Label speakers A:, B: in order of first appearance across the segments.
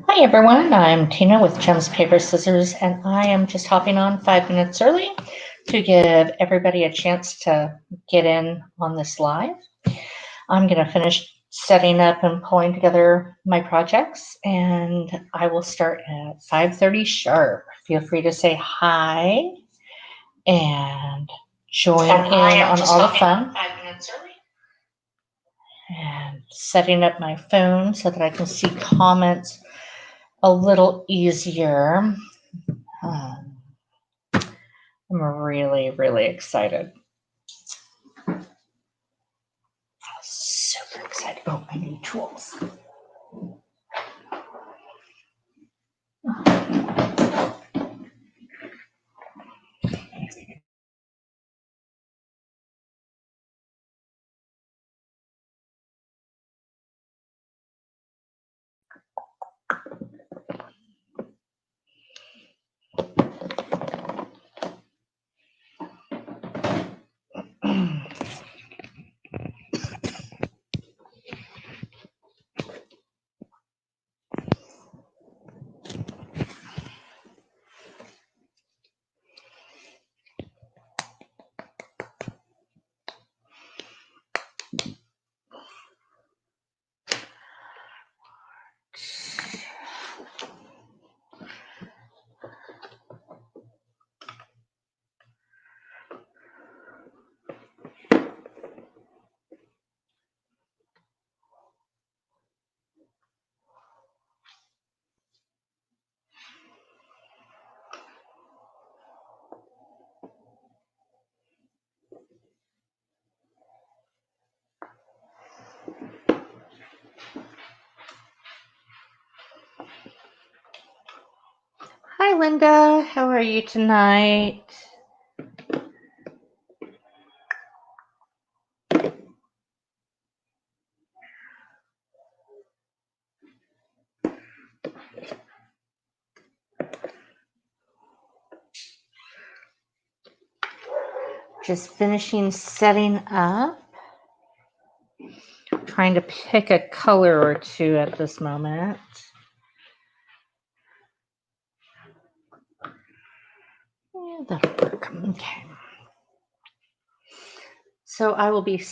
A: Hi everyone, I'm Tina with Gems, Paper, Scissors, and I am just hopping on 5 minutes early to give everybody a chance to get in on this live. I'm going to finish setting up and pulling together my projects, and I will start at 5:30 sharp. Feel free to say hi and join in on all the fun. 5 minutes early. And setting up my phone so that I can see comments a little easier. I'm really, really excited. Super excited. Oh, I need tools. Hi, Linda. How are you tonight? Just finishing setting up. Trying to pick a color or two at this moment. Yeah, that'll work. Okay. So I will be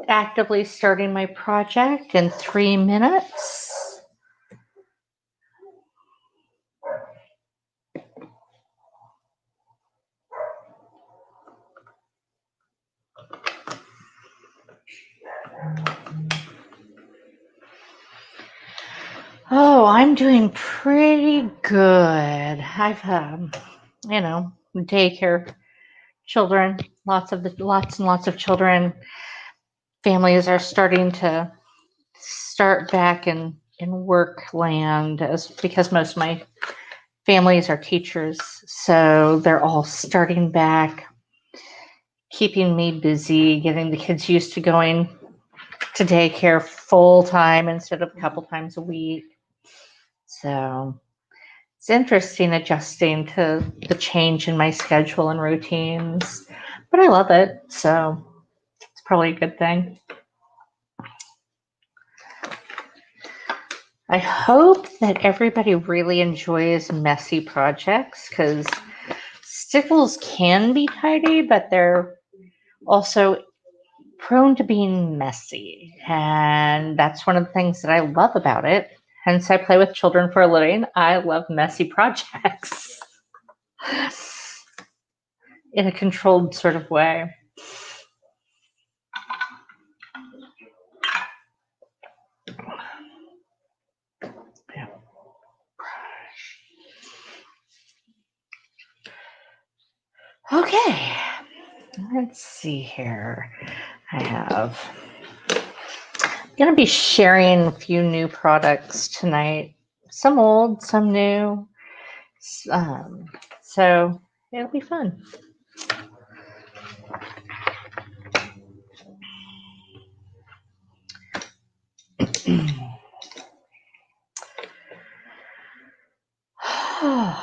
A: actively starting my project in 3 minutes. Oh, I'm doing pretty good. I've, daycare children, lots and lots of children. Families are starting to start back in work land because most of my families are teachers. So they're all starting back, keeping me busy, getting the kids used to going to daycare full time instead of a couple times a week. So it's interesting adjusting to the change in my schedule and routines, but I love it. So it's probably a good thing. I hope that everybody really enjoys messy projects because Stickles can be tidy, but they're also prone to being messy. And that's one of the things that I love about it. Hence, I play with children for a living. I love messy projects in a controlled sort of way. Okay, let's see here. I'm going to be sharing a few new products tonight. Some old, some new. So it'll be fun.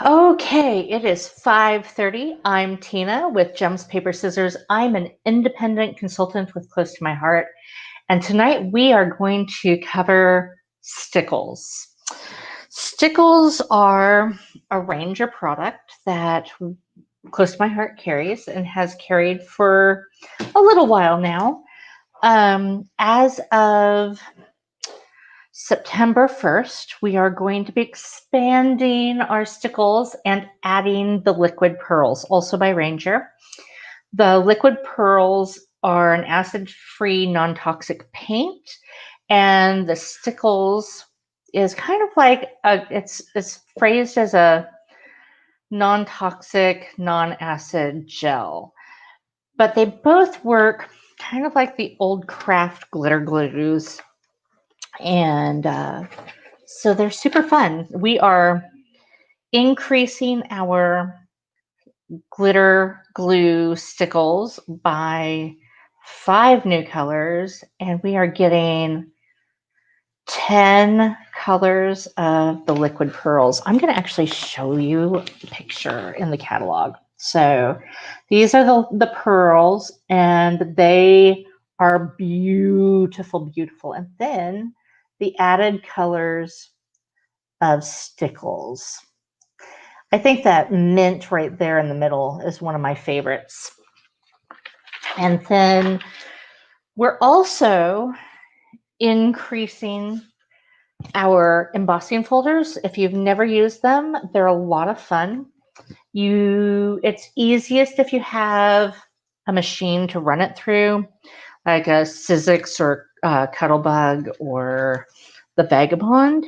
A: Okay, it is 5:30. I'm Tina with Gems, Paper, Scissors. I'm an independent consultant with close to my heart, And tonight we are going to cover Stickles. Stickles are a Ranger product that close to my heart carries and has carried for a little while now. As of September 1st, we are going to be expanding our Stickles and adding the liquid pearls, also by Ranger. The liquid pearls are an acid-free, non-toxic paint, and the Stickles is kind of like it's phrased as a non-toxic, non-acid gel. But they both work kind of like the old craft glitter glues, and so they're super fun. We are increasing our glitter glue Stickles by 5 new colors, and we are getting 10 colors of the liquid pearls. I'm going to actually show you a picture in the catalog. So these are the pearls, and they are beautiful, beautiful. And then the added colors of Stickles. I think that mint right there in the middle is one of my favorites. And then we're also increasing our embossing folders. If you've never used them, they're a lot of fun. It's easiest if you have a machine to run it through, like a Sizzix or Cuttlebug or the Vagabond,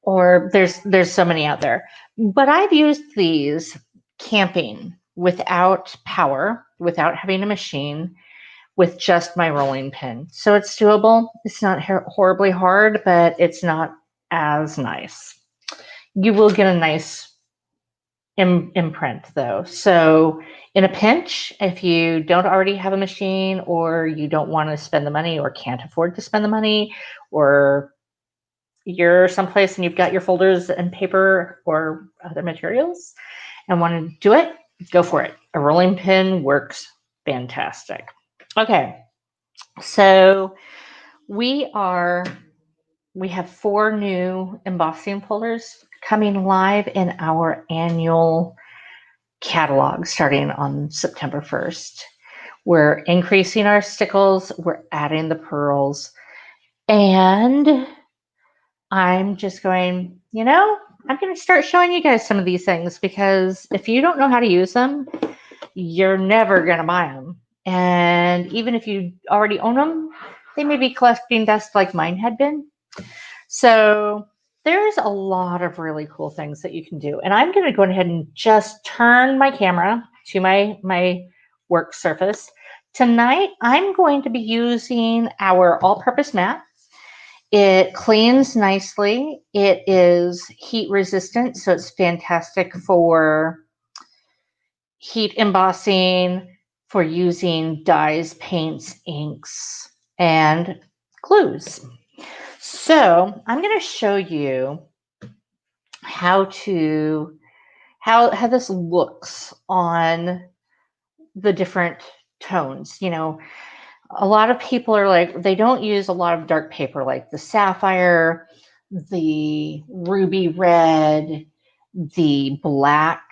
A: or there's so many out there. But I've used these camping without power, without having a machine, with just my rolling pin. So it's doable. It's not horribly hard, but it's not as nice. You will get a nice imprint though. So in a pinch, if you don't already have a machine, or you don't want to spend the money or can't afford to spend the money, or you're someplace and you've got your folders and paper or other materials and want to do it, go for it. A rolling pin works fantastic. Okay, so we have 4 new embossing folders coming live in our annual catalog starting on September 1st. We're increasing our Stickles, we're adding the pearls, and I'm just going, I'm going to start showing you guys some of these things, because if you don't know how to use them, you're never going to buy them. And even if you already own them, they may be collecting dust like mine had been. So there's a lot of really cool things that you can do. And I'm going to go ahead and just turn my camera to my work surface. Tonight, I'm going to be using our all-purpose mat. It cleans nicely. It is heat resistant, so it's fantastic for heat embossing, for using dyes, paints, inks, and glues. So I'm going to show you how this looks on the different tones. A lot of people are like, they don't use a lot of dark paper like the sapphire, the ruby red, the black,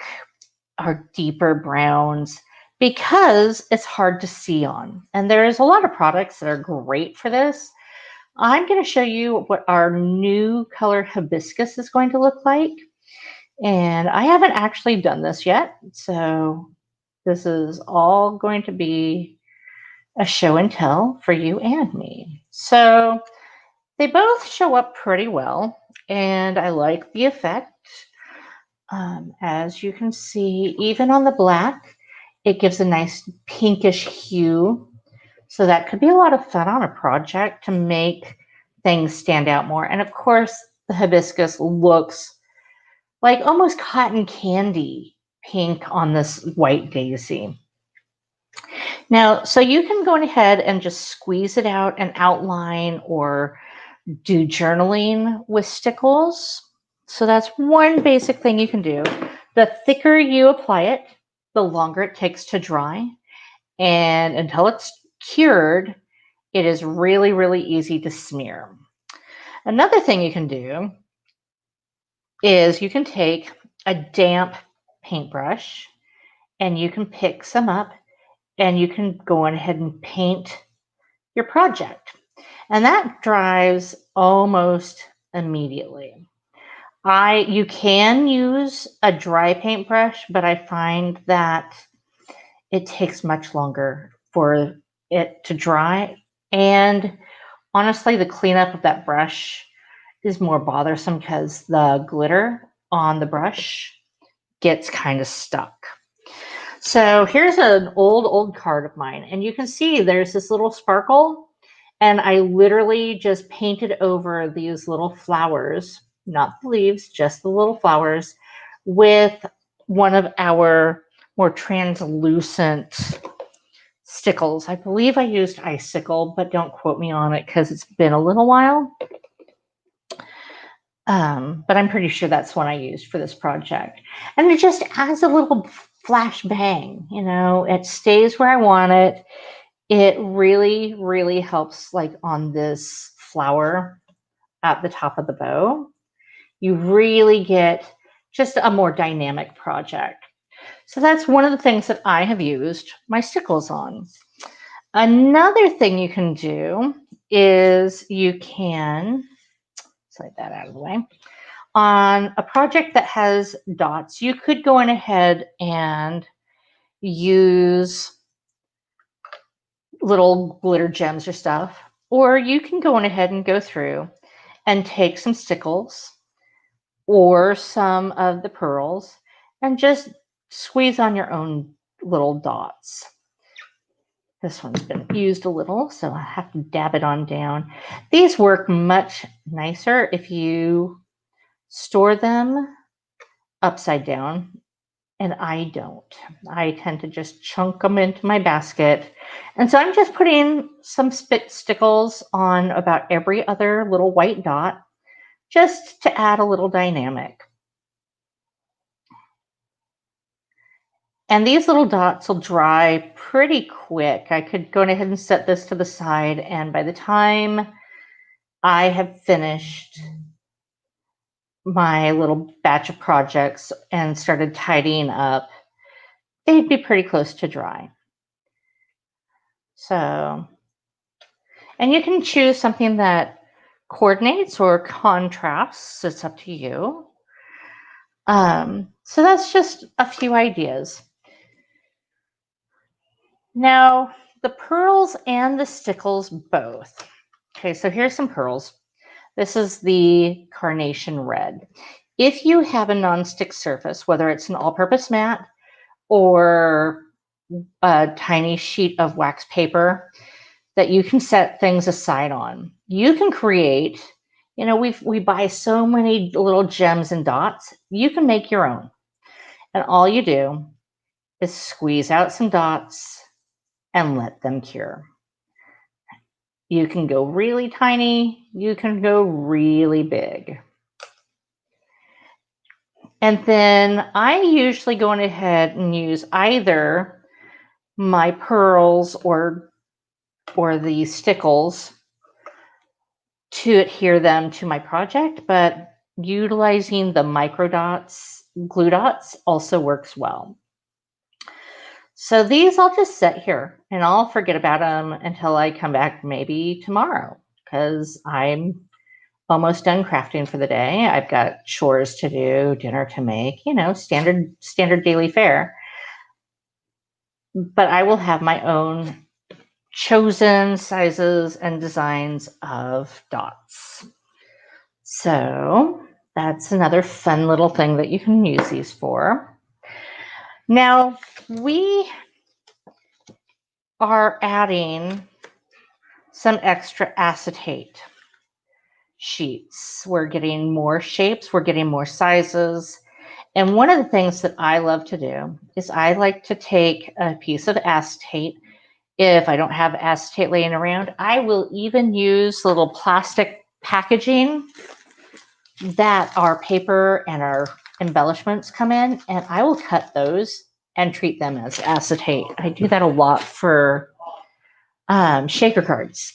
A: or deeper browns, because it's hard to see on. And there's a lot of products that are great for this. I'm going to show you what our new color hibiscus is going to look like. And I haven't actually done this yet, so this is all going to be a show and tell for you and me. So they both show up pretty well, and I like the effect. As you can see, even on the black, it gives a nice pinkish hue. So that could be a lot of fun on a project to make things stand out more. And of course, the hibiscus looks like almost cotton candy pink on this white daisy. Now, so you can go ahead and just squeeze it out and outline, or do journaling with Stickles. So that's one basic thing you can do. The thicker you apply it, the longer it takes to dry. And until it's cured, It is really, really easy to smear. Another thing you can do is you can take a damp paintbrush and you can pick some up and you can go on ahead and paint your project. And that dries almost immediately. You can use a dry paintbrush, but I find that it takes much longer for it to dry. And honestly, the cleanup of that brush is more bothersome because the glitter on the brush gets kind of stuck. So here's an old card of mine, and you can see there's this little sparkle, and I literally just painted over these little flowers, not the leaves, just the little flowers, with one of our more translucent Stickles. I believe I used icicle, but don't quote me on it because it's been a little while. But I'm pretty sure that's one I used for this project. And it just adds a little flash bang, you know, it stays where I want it. It really, really helps like on this flower at the top of the bow. You really get just a more dynamic project. So that's one of the things that I have used my Stickles on. Another thing you can do is you can slide that out of the way. On a project that has dots, you could go in ahead and use little glitter gems or stuff, or you can go in ahead and go through and take some Stickles or some of the pearls and just squeeze on your own little dots. This one's been used a little, so I have to dab it on down. These work much nicer if you store them upside down, and I don't. I tend to just chunk them into my basket. And so I'm just putting some Stickles on about every other little white dot just to add a little dynamic. And these little dots will dry pretty quick. I could go ahead and set this to the side, and by the time I have finished my little batch of projects and started tidying up, they'd be pretty close to dry. So, and you can choose something that coordinates or contrasts. It's up to you. So that's just a few ideas. Now, the pearls and the Stickles both. Okay, so here's some pearls. This is the Carnation Red. If you have a non-stick surface, whether it's an all-purpose mat or a tiny sheet of wax paper that you can set things aside on, you can create, you know, we buy so many little gems and dots. You can make your own. And all you do is squeeze out some dots and let them cure. You can go really tiny, you can go really big. And then I usually go ahead and use either my pearls or the Stickles to adhere them to my project, but utilizing the micro dots, glue dots also works well. So these I'll just set here and I'll forget about them until I come back maybe tomorrow because I'm almost done crafting for the day. I've got chores to do, dinner to make, you know, standard daily fare. But I will have my own chosen sizes and designs of dots. So that's another fun little thing that you can use these for. Now, we are adding some extra acetate sheets. We're getting more shapes, we're getting more sizes. And one of the things that I love to do is I like to take a piece of acetate. If I don't have acetate laying around, I will even use little plastic packaging that our paper and our embellishments come in, and I will cut those and treat them as acetate. I do that a lot for shaker cards.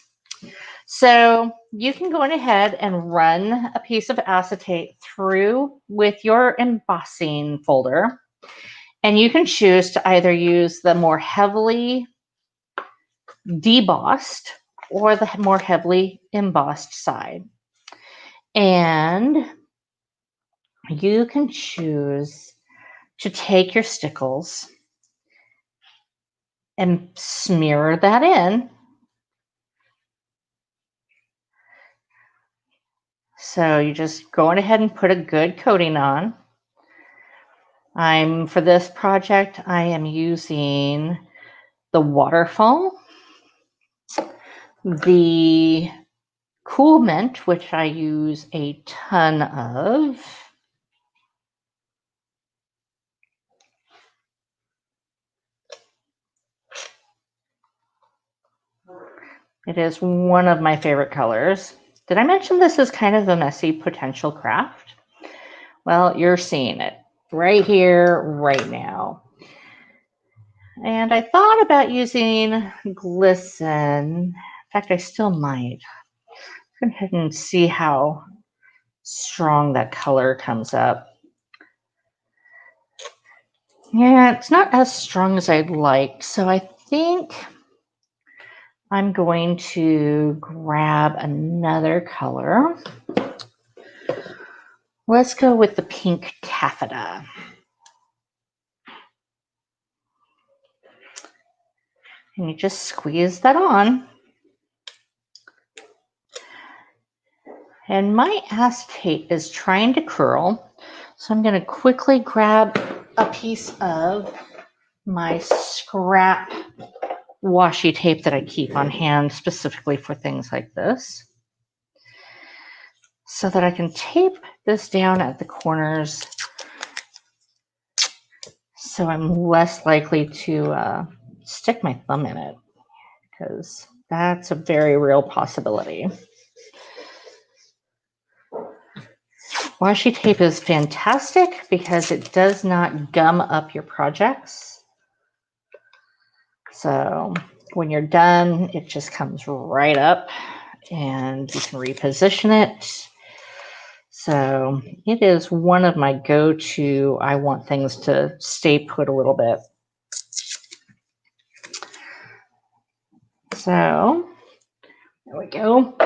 A: So you can go on ahead and run a piece of acetate through with your embossing folder. And you can choose to either use the more heavily debossed or the more heavily embossed side. And you can choose to take your Stickles and smear that in. So you just go ahead and put a good coating on. For this project, I am using the waterfall, the Cool Mint, which I use a ton of. It is one of my favorite colors. Did I mention this is kind of a messy potential craft? Well, you're seeing it right here, right now. And I thought about using glisten. In fact, I still might. Go ahead and see how strong that color comes up. Yeah, it's not as strong as I'd like. So I think I'm going to grab another color. Let's go with the pink taffeta. And you just squeeze that on. And my acetate is trying to curl. So I'm going to quickly grab a piece of my scrap washi tape that I keep on hand specifically for things like this, so that I can tape this down at the corners so I'm less likely to stick my thumb in it, because that's a very real possibility. Washi tape is fantastic because it does not gum up your projects. So when you're done, it just comes right up and you can reposition it. So it is one of my go-to, I want things to stay put a little bit. So there we go.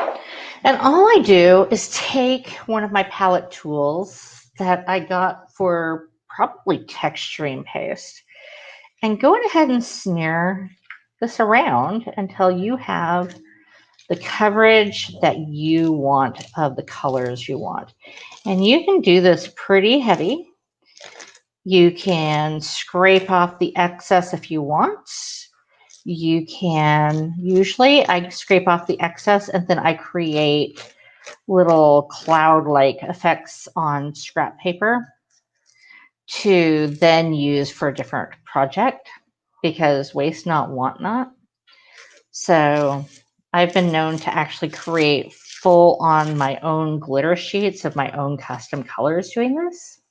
A: And all I do is take one of my palette tools that I got for probably texturing paste and go ahead and smear this around until you have the coverage that you want of the colors you want. And you can do this pretty heavy. You can scrape off the excess if you want. You can, usually I scrape off the excess and then I create little cloud-like effects on scrap paper to then use for a different project, because waste not, want not. So I've been known to actually create full on my own glitter sheets of my own custom colors doing this.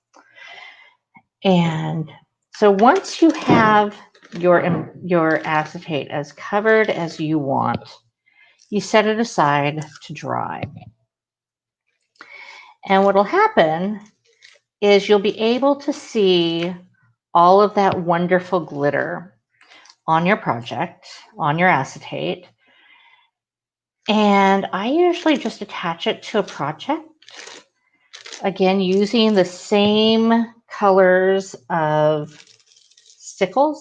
A: And so once you have your acetate as covered as you want, you set it aside to dry. And what will happen is you'll be able to see all of that wonderful glitter on your project, on your acetate. And I usually just attach it to a project, again, using the same colors of Stickles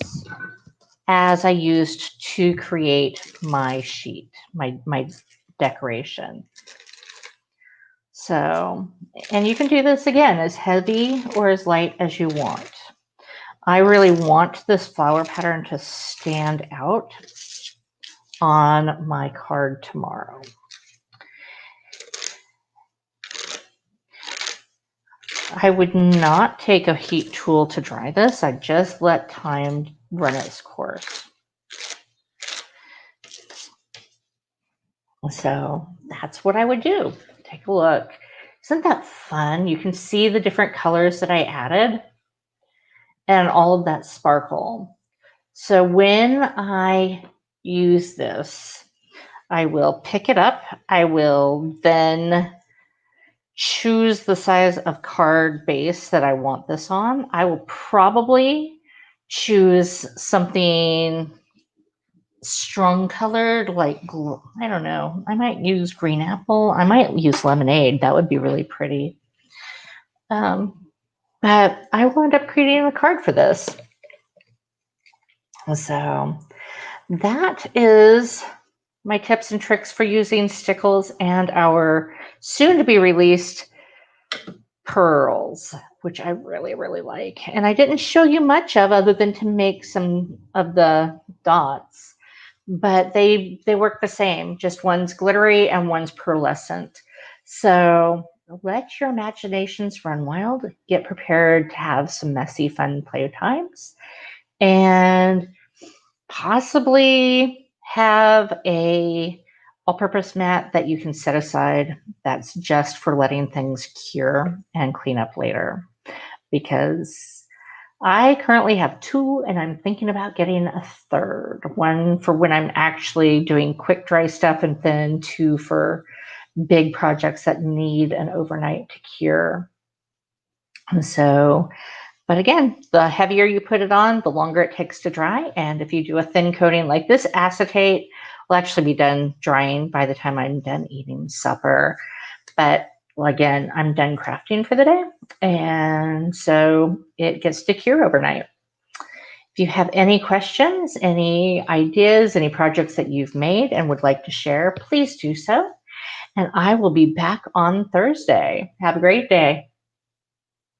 A: as I used to create my sheet, my decoration. So, and you can do this again as heavy or as light as you want. I really want this flower pattern to stand out on my card tomorrow. I would not take a heat tool to dry this. I just let time run its course. So that's what I would do. Take a look. Isn't that fun? You can see the different colors that I added and all of that sparkle. So when I use this, I will pick it up. I will then choose the size of card base that I want this on. I will probably choose something strong colored, like, I don't know. I might use green apple. I might use lemonade. That would be really pretty. But I wound up creating a card for this. So that is my tips and tricks for using Stickles and our soon to be released pearls, which I really, really like. And I didn't show you much of other than to make some of the dots, but they work the same. Just one's glittery and one's pearlescent. So let your imaginations run wild. Get prepared to have some messy, fun playtimes, and possibly have a all-purpose mat that you can set aside that's just for letting things cure and clean up later. Because I currently have 2 and I'm thinking about getting a 3rd. 1 for when I'm actually doing quick dry stuff, and then 2 for big projects that need an overnight to cure. And so, but again, the heavier you put it on, the longer it takes to dry. And if you do a thin coating like this, acetate will actually be done drying by the time I'm done eating supper. But again, I'm done crafting for the day. And so it gets to cure overnight. If you have any questions, any ideas, any projects that you've made and would like to share, please do so. And I will be back on Thursday. Have a great day.